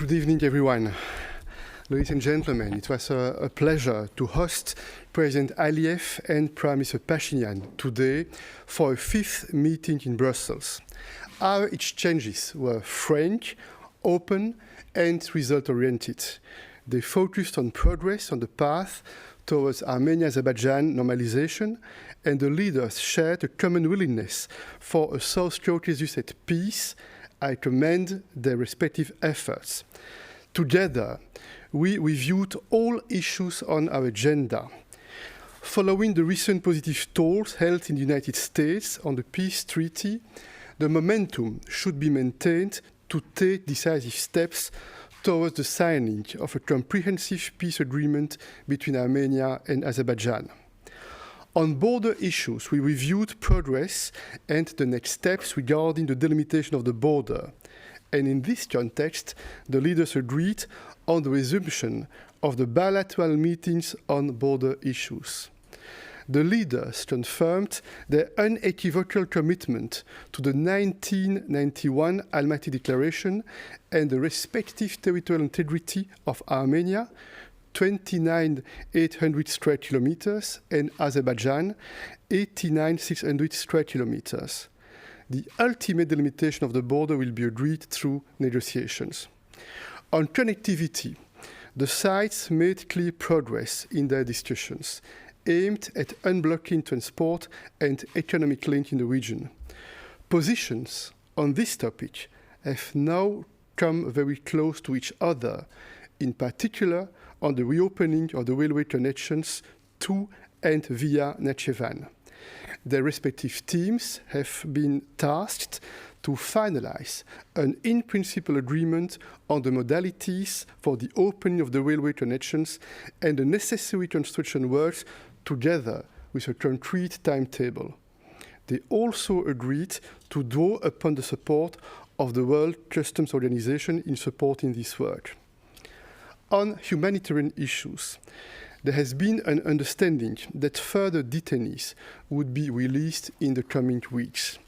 Good evening, everyone. Ladies and gentlemen, it was a pleasure to host President Aliyev and Prime Minister Phashinyan today for a fifth meeting in Brussels. Our exchanges were frank, open, and result-oriented. They focused on progress on the path towards Armenia-Azerbaijan normalization, and the leaders shared a common willingness for a South Caucasus at peace. I commend their respective efforts. Together, we reviewed all issues on our agenda. Following the recent positive talks held in the United States on the peace treaty, the momentum should be maintained to take decisive steps towards the signing of a comprehensive peace agreement between Armenia and Azerbaijan. On border issues, we reviewed progress and the next steps regarding the delimitation of the border. And in this context, the leaders agreed on the resumption of the bilateral meetings on border issues. The leaders confirmed their unequivocal commitment to the 1991 Almaty Declaration and the respective territorial integrity of Armenia, 29,800 square kilometers, and Azerbaijan, 89,600 square kilometers. The ultimate delimitation of the border will be agreed through negotiations. On connectivity, the sides made clear progress in their discussions, aimed at unblocking transport and economic link in the region. Positions on this topic have now come very close to each other, in particular on the reopening of the railway connections to and via Nakhchivan. Their respective teams have been tasked to finalize an in-principle agreement on the modalities for the opening of the railway connections and the necessary construction works together with a concrete timetable. They also agreed to draw upon the support of the World Customs Organization in supporting this work. On humanitarian issues, there has been an understanding that further detainees would be released in the coming weeks.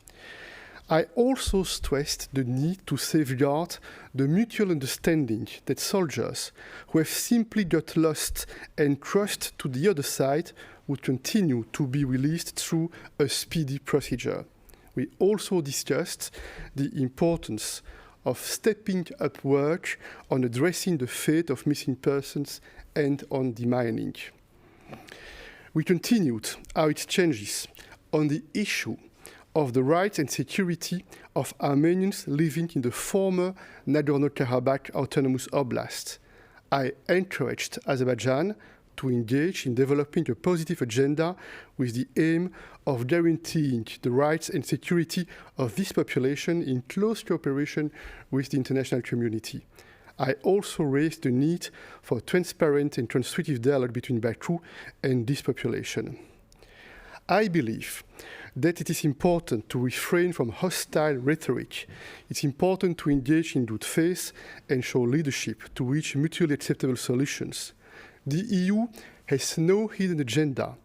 I also stressed the need to safeguard the mutual understanding that soldiers who have simply got lost and crossed to the other side would continue to be released through a speedy procedure. We also discussed the importance of stepping up work on addressing the fate of missing persons and on demining. We continued our exchanges on the issue of the rights and security of Armenians living in the former Nagorno-Karabakh Autonomous Oblast. I encouraged Azerbaijan to engage in developing a positive agenda with the aim of guaranteeing the rights and security of this population in close cooperation with the international community. I also raised the need for transparent and constructive dialogue between Baku and this population. I believe that it is important to refrain from hostile rhetoric. It's important to engage in good faith and show leadership to reach mutually acceptable solutions. The EU has no hidden agenda.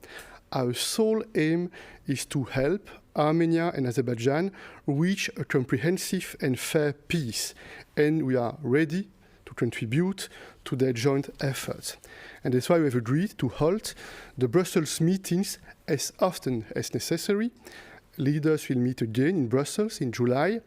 Our sole aim is to help Armenia and Azerbaijan reach a comprehensive and fair peace, and we are ready to contribute to their joint efforts. And that's why we have agreed to hold the Brussels meetings as often as necessary. Leaders will meet again in Brussels in July,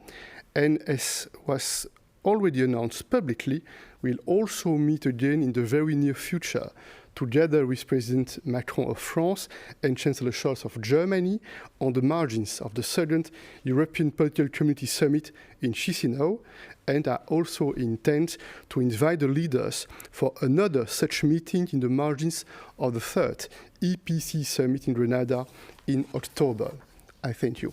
and as was already announced publicly, we'll also meet again in the very near future, together with President Macron of France and Chancellor Scholz of Germany, on the margins of the second European Political Community Summit in Chisinau, and I also intend to invite the leaders for another such meeting in the margins of the third EPC Summit in Grenada in October. I thank you.